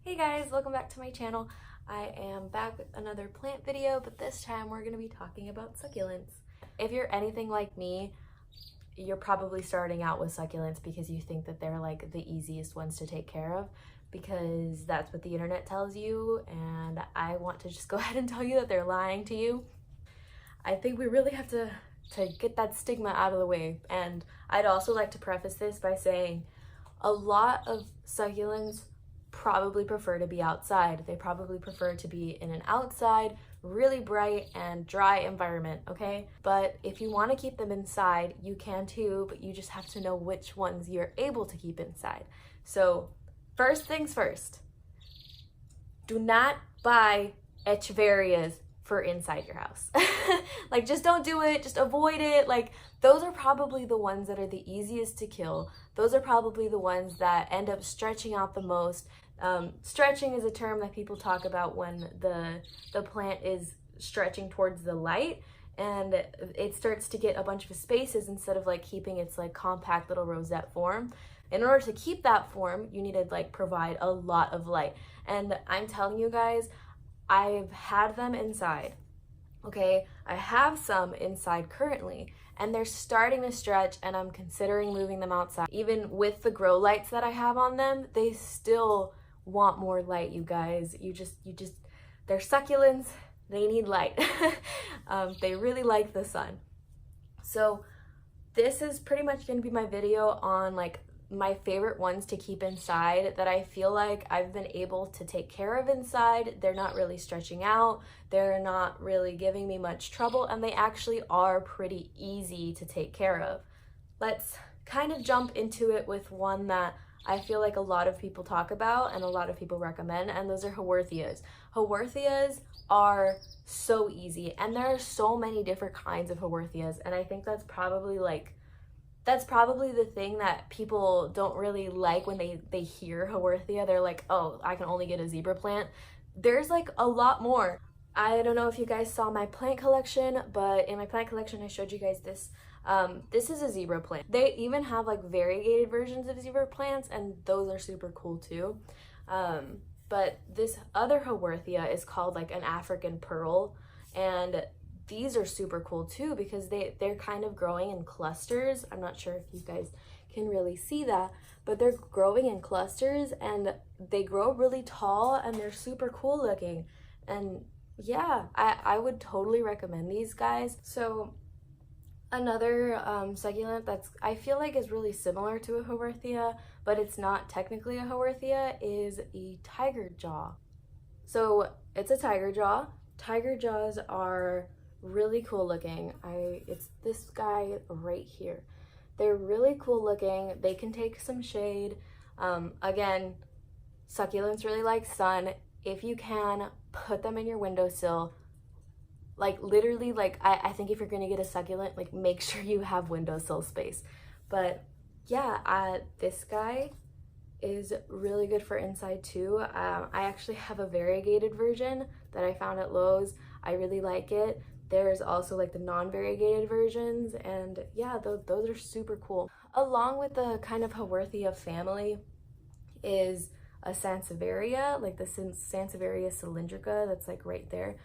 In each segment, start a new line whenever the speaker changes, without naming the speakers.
Hey guys, welcome back to my channel. I am back with another plant video, but this time we're going to be talking about succulents. If you're anything like me, you're probably starting out with succulents because you think that they're like the easiest ones to take care of because that's what the internet tells you, and I want to just go ahead and tell you that they're lying to you. I think we really have to get that stigma out of the way, and I'd also like to preface this by saying a lot of succulents probably prefer to be outside. They probably prefer to be in an outside, really bright and dry environment, okay? But if you want to keep them inside, you can too, but you just have to know which ones you're able to keep inside. So first things first, do not buy Echeverias for inside your house. Like, just don't do it, just avoid it. Like, those are probably the ones that are the easiest to kill. Those are probably the ones that end up stretching out the most. Stretching is a term that people talk about when the plant is stretching towards the light and it starts to get a bunch of spaces instead of like keeping its like compact little rosette form. In order to keep that form, you need to like provide a lot of light. And I'm telling you guys, I've had them inside, okay? I have some inside currently, and they're starting to stretch, and I'm considering moving them outside. Even with the grow lights that I have on them, they still want more light, you guys. They're succulents, they need light. They really like the sun. So this is pretty much gonna be my video on like my favorite ones to keep inside that I feel like I've been able to take care of inside. They're not really stretching out, they're not really giving me much trouble, and they actually are pretty easy to take care of. Let's kind of jump into it with one that I feel like a lot of people talk about and a lot of people recommend, and those are Haworthias. Haworthias are so easy, and there are so many different kinds of Haworthias, and I think that's probably the thing that people don't really like when they hear Haworthia. They're like, oh, I can only get a zebra plant. There's like a lot more. I don't know if you guys saw my plant collection, but in my plant collection I showed you guys this. This is a zebra plant. They even have like variegated versions of zebra plants, and those are super cool too. But this other Haworthia is called like an African pearl, and these are super cool too because they're kind of growing in clusters. I'm not sure if you guys can really see that, but they're growing in clusters and they grow really tall and they're super cool looking. And yeah, I would totally recommend these guys. So another succulent that's I feel like is really similar to a Haworthia, but it's not technically a Haworthia, is a tiger jaw. So it's a tiger jaw. Tiger jaws are really cool looking. It's this guy right here. They're really cool looking. They can take some shade. Again, succulents really like sun. If you can, put them in your windowsill. Like literally, like I think if you're gonna get a succulent, like make sure you have windowsill space. But yeah, this guy is really good for inside too. I actually have a variegated version that I found at Lowe's. I really like it. There's also like the non-variegated versions, and yeah, those are super cool. Along with the kind of Haworthia family is a Sansevieria, like the Sansevieria Cylindrica that's like right there.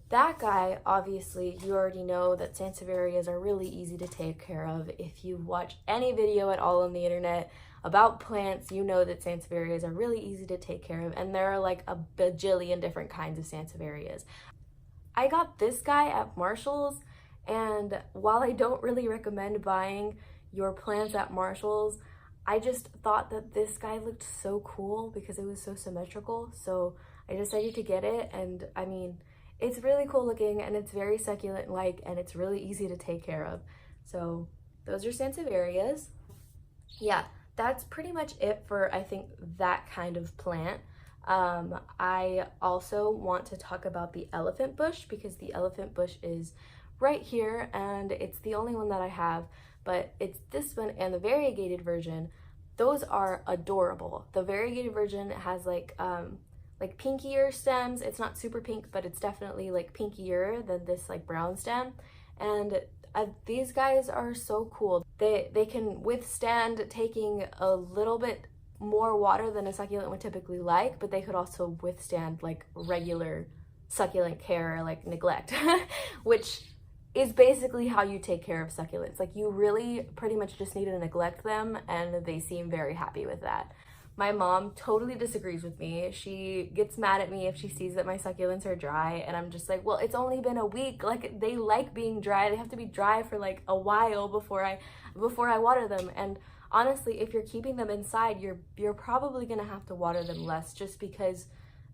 That guy, obviously, you already know that Sansevierias are really easy to take care of. If you watch any video at all on the internet about plants, you know that Sansevierias are really easy to take care of, and there are like a bajillion different kinds of Sansevierias. I got this guy at Marshall's, and while I don't really recommend buying your plants at Marshall's, I just thought that this guy looked so cool because it was so symmetrical, so I decided to get it. And I mean, it's really cool looking and it's very succulent-like and it's really easy to take care of. So those are Sansevierias. Yeah, that's pretty much it for, I think, that kind of plant. I also want to talk about the elephant bush because the elephant bush is right here and it's the only one that I have, but it's this one and the variegated version. Those are adorable. The variegated version has like pinkier stems. It's not super pink, but it's definitely like pinkier than this like brown stem. And these guys are so cool. They can withstand taking a little bit more water than a succulent would typically like, but they could also withstand like regular succulent care or like neglect, which is basically how you take care of succulents. Like, you really pretty much just need to neglect them, and they seem very happy with that. My mom totally disagrees with me. She gets mad at me if she sees that my succulents are dry, and I'm just like, well, it's only been a week. Like, they like being dry. They have to be dry for like a while before I water them. And honestly, if you're keeping them inside, you're probably gonna have to water them less, just because,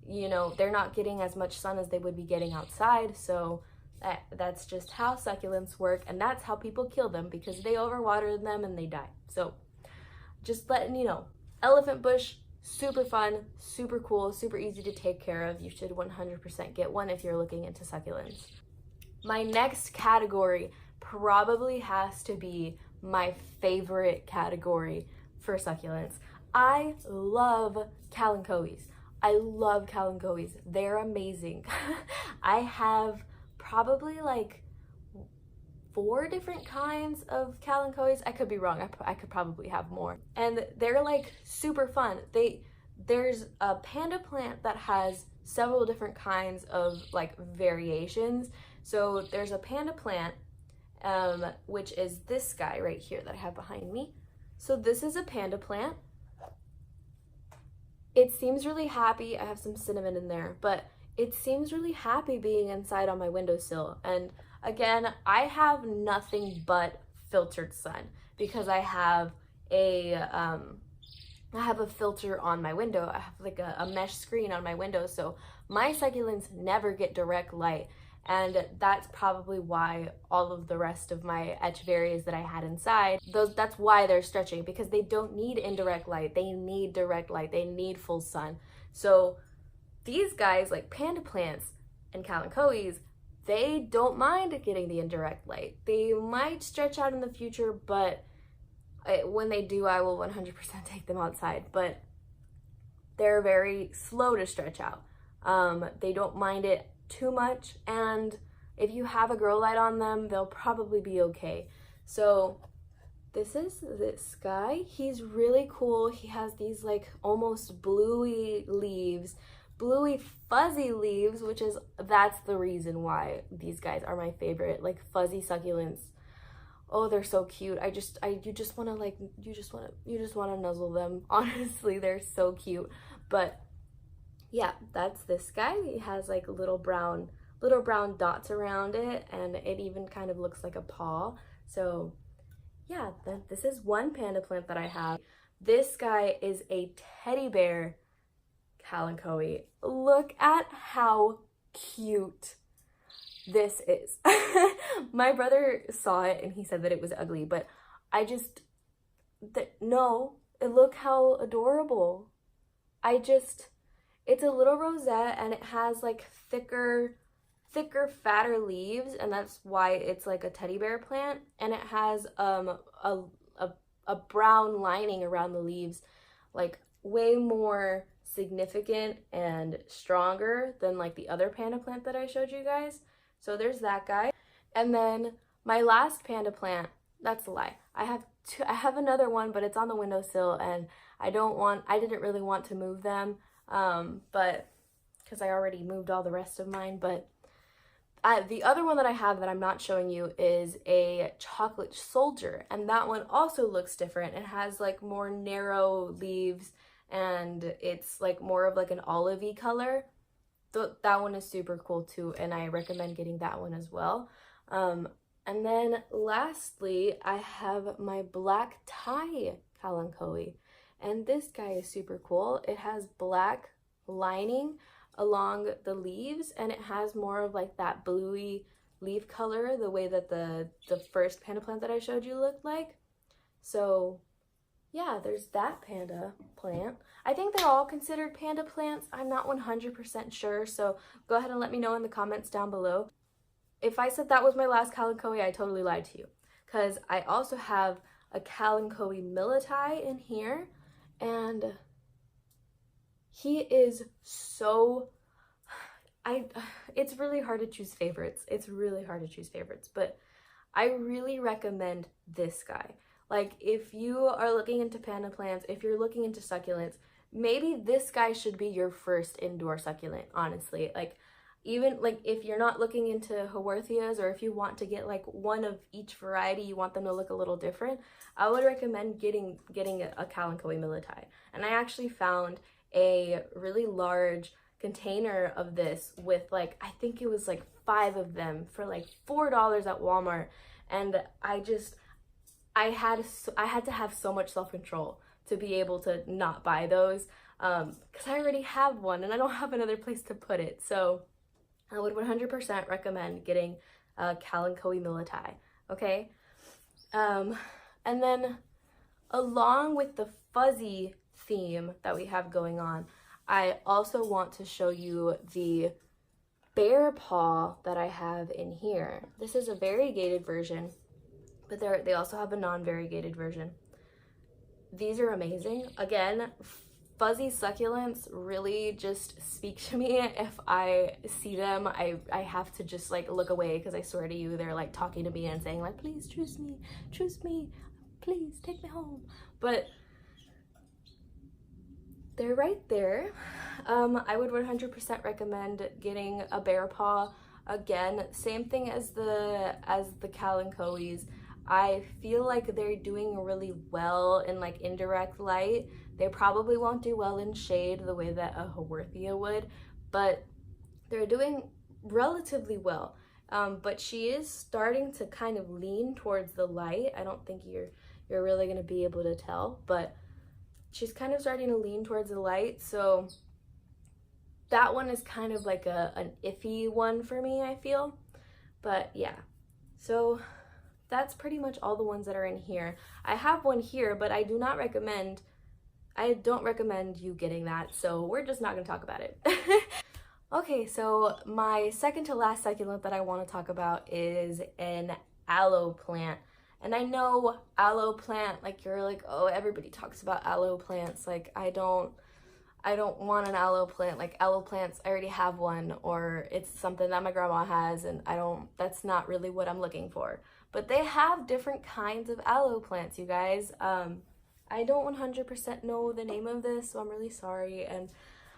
you know, they're not getting as much sun as they would be getting outside. So that's just how succulents work, and that's how people kill them, because they overwater them and they die. So just letting you know. Elephant bush, super fun, super cool, super easy to take care of. You should 100% get one if you're looking into succulents. My next category probably has to be my favorite category for succulents. I love Kalanchoes. I love Kalanchoes. They're amazing. I have probably like 4 different kinds of Kalanchoes. I could be wrong. I could probably have more. And they're like super fun. There's a Panda Plant that has several different kinds of like variations. So there's a Panda Plant, which is this guy right here that I have behind me. So this is a Panda Plant. It seems really happy. I have some cinnamon in there, but it seems really happy being inside on my windowsill. And again, I have nothing but filtered sun, because I have a filter on my window. I have like a mesh screen on my window, so my succulents never get direct light, and that's probably why all of the rest of my Etcheverias that I had inside, that's why they're stretching, because they don't need indirect light. They need direct light. They need full sun. So these guys, like Panda Plants and Kalanchoes, they don't mind getting the indirect light. They might stretch out in the future, but when they do, I will 100% take them outside. But they're very slow to stretch out. They don't mind it too much, and if you have a grow light on them, they'll probably be okay. So this is this guy. He's really cool. He has these like almost bluey leaves, bluey fuzzy leaves, that's the reason why these guys are my favorite, like fuzzy succulents. Oh, they're so cute. You just want to nuzzle them. Honestly, they're so cute. But yeah, that's this guy. He has like little brown dots around it, and it even kind of looks like a paw. So yeah, this is one Panda Plant that I have. This guy is a teddy bear Kalanchoe. Look at how cute this is. My brother saw it and he said that it was ugly, but no, look how adorable. It's a little rosette, and it has like thicker, fatter leaves, and that's why it's like a teddy bear plant. And it has a brown lining around the leaves, like way more significant and stronger than like the other Panda Plant that I showed you guys. So there's that guy. And then my last Panda Plant, that's a lie. I have another one, but it's on the windowsill, and I didn't really want to move them, but because I already moved all the rest of mine. But the other one that I have that I'm not showing you is a chocolate soldier, and that one also looks different. It has like more narrow leaves, and it's like more of like an olivey color. That one is super cool too, and I recommend getting that one as well. And then lastly, I have my black tie Kalanchoe, and this guy is super cool. It has black lining along the leaves, and it has more of like that bluey leaf color, the way that the first Panda Plant that I showed you looked like. So yeah, there's that Panda Plant. I think they're all considered Panda Plants. I'm not 100% sure, so go ahead and let me know in the comments down below. If I said that was my last Kalanchoe, I totally lied to you, because I also have a Calico Millet in here, and he is so... it's really hard to choose favorites. But I really recommend this guy. Like, if you are looking into panda plants, if you're looking into succulents, maybe this guy should be your first indoor succulent, honestly. Like, even like if you're not looking into Haworthias, or if you want to get like one of each variety, you want them to look a little different, I would recommend getting a Calico Millet. And I actually found a really large container of this with like, I think it was like 5 of them for like $4 at Walmart. And I had to have so much self-control to be able to not buy those, because I already have one and I don't have another place to put it. So I would 100% recommend getting Kalanchoe Millotii, okay? And then along with the fuzzy theme that we have going on, I also want to show you the bear paw that I have in here. This is a variegated version, but they also have a non-variegated version. These are amazing. Again, fuzzy succulents really just speak to me. If I see them, I have to just like look away, because I swear to you, they're like talking to me and saying like, please choose me, please take me home. But they're right there. I would 100% recommend getting a bear paw. Again, same thing as the Kalanchoes. I feel like they're doing really well in like indirect light. They probably won't do well in shade the way that a Haworthia would, but they're doing relatively well. But she is starting to kind of lean towards the light. I don't think you're really going to be able to tell, but she's kind of starting to lean towards the light. So that one is kind of like an iffy one for me, I feel. But yeah, so that's pretty much all the ones that are in here. I have one here, but I don't recommend you getting that, so we're just not going to talk about it. Okay, so my second to last succulent that I want to talk about is an aloe plant. And I know aloe plant, like you're like, oh, everybody talks about aloe plants. Like, I don't want an aloe plant. Like, aloe plants, I already have one, or it's something that my grandma has, and that's not really what I'm looking for. But they have different kinds of aloe plants, you guys. I don't 100% know the name of this, so I'm really sorry, and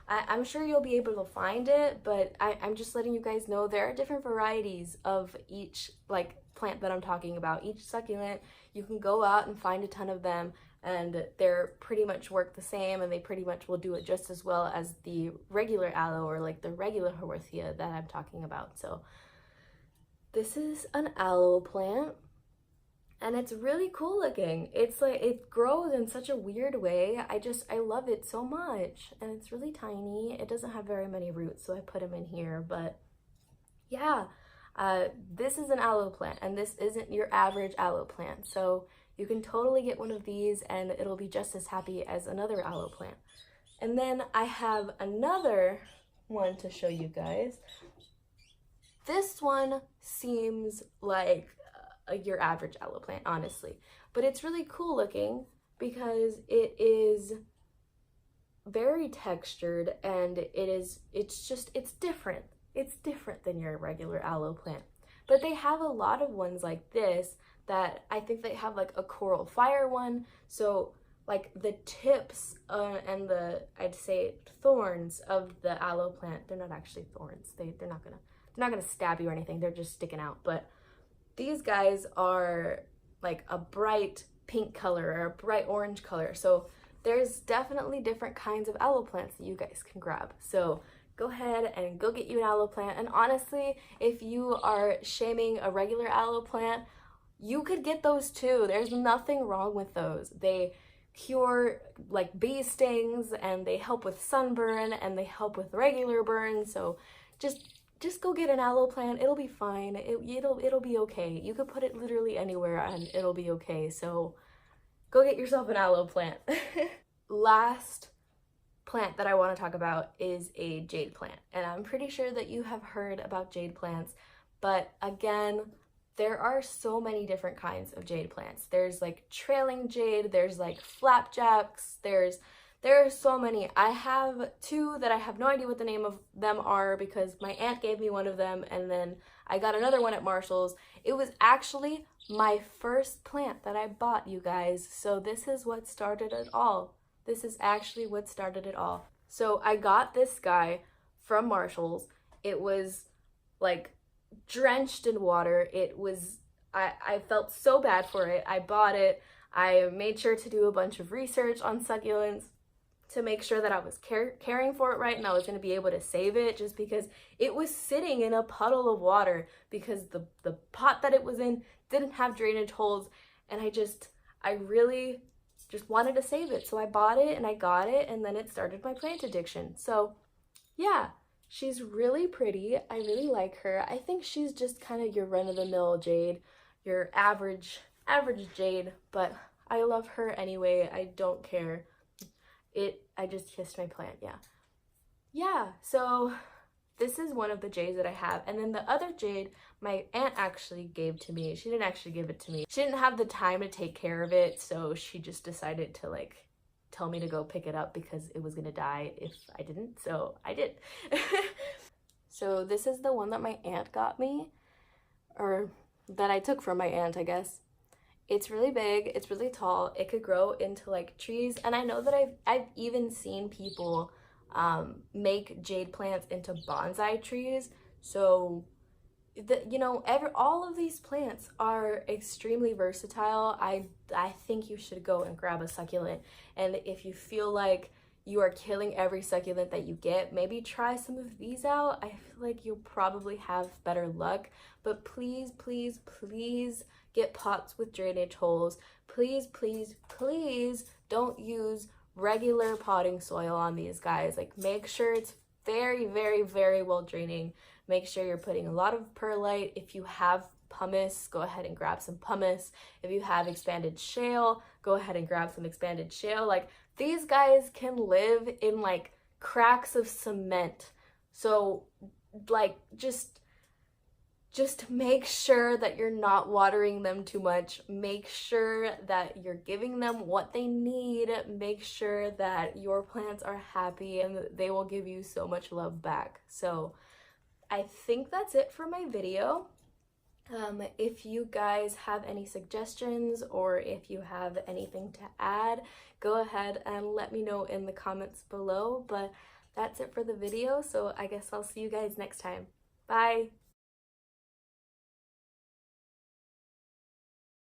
I'm sure you'll be able to find it, but I'm just letting you guys know there are different varieties of each like plant that I'm talking about. Each succulent, you can go out and find a ton of them, and they're pretty much work the same, and they pretty much will do it just as well as the regular aloe, or like the regular Haworthia that I'm talking about. So this is an aloe plant, and it's really cool looking. It's like, it grows in such a weird way. I love it so much, and it's really tiny. It doesn't have very many roots, so I put them in here. But yeah, this is an aloe plant, and this isn't your average aloe plant. So you can totally get one of these, and it'll be just as happy as another aloe plant. And then I have another one to show you guys. This one seems like your average aloe plant, honestly, but it's really cool looking because it is very textured, and it's different. It's different than your regular aloe plant. But they have a lot of ones like this that I think they have like a coral fire one. So like the tips and I'd say thorns of the aloe plant, they're not actually thorns. They're not gonna stab you or anything. They're just sticking out. But these guys are like a bright pink color or a bright orange color. So there's definitely different kinds of aloe plants that you guys can grab. So go ahead and go get you an aloe plant. And honestly, if you are shaming a regular aloe plant, you could get those too. There's nothing wrong with those. They cure like bee stings, and they help with sunburn, and they help with regular burn. So just go get an aloe plant. It'll be fine. It'll be okay. You could put it literally anywhere and it'll be okay. So go get yourself an aloe plant. Last plant that I want to talk about is a jade plant. And I'm pretty sure that you have heard about jade plants, but again, there are so many different kinds of jade plants. There's like trailing jade, there's like flapjacks, there's There are so many. I have two that I have no idea what the name of them are because my aunt gave me one of them and then I got another one at Marshall's. It was actually my first plant that I bought, you guys. So this is what started it all. This is actually what started it all. So I got this guy from Marshall's. It was like drenched in water. I felt so bad for it. I bought it. I made sure to do a bunch of research on succulents to make sure that I was caring for it right and I was going to be able to save it, just because it was sitting in a puddle of water because the pot that it was in didn't have drainage holes, and I really just wanted to save it. So I bought it and I got it, and then it started my plant addiction. So yeah, she's really pretty. I really like her. I think she's just kind of your run-of-the-mill jade, your average jade, but I love her anyway. I don't care. I just kissed my plant, yeah. So this is one of the jades that I have, and then the other jade my aunt actually gave to me. She didn't actually give it to me. She didn't have the time to take care of it, so she just decided to like tell me to go pick it up because it was gonna die if I didn't, so I did. So this is the one that my aunt got me, or that I took from my aunt, I guess. It's really big, it's really tall, it could grow into like trees, and I know that I've even seen people make jade plants into bonsai trees. So all of these plants are extremely versatile. I think you should go and grab a succulent, and if you feel like you are killing every succulent that you get, maybe try some of these out. I feel like you'll probably have better luck, but please, please, please get pots with drainage holes. Please, please, please don't use regular potting soil on these guys. Like, make sure it's very, very, very well draining. Make sure you're putting a lot of perlite. If you have pumice, go ahead and grab some pumice. If you have expanded shale, go ahead and grab some expanded shale. Like, these guys can live in like cracks of cement. So like, just make sure that you're not watering them too much. Make sure that you're giving them what they need. Make sure that your plants are happy and they will give you so much love back. So I think that's it for my video. If you guys have any suggestions or if you have anything to add, go ahead and let me know in the comments below. But that's it for the video, so I guess I'll see you guys next time. Bye!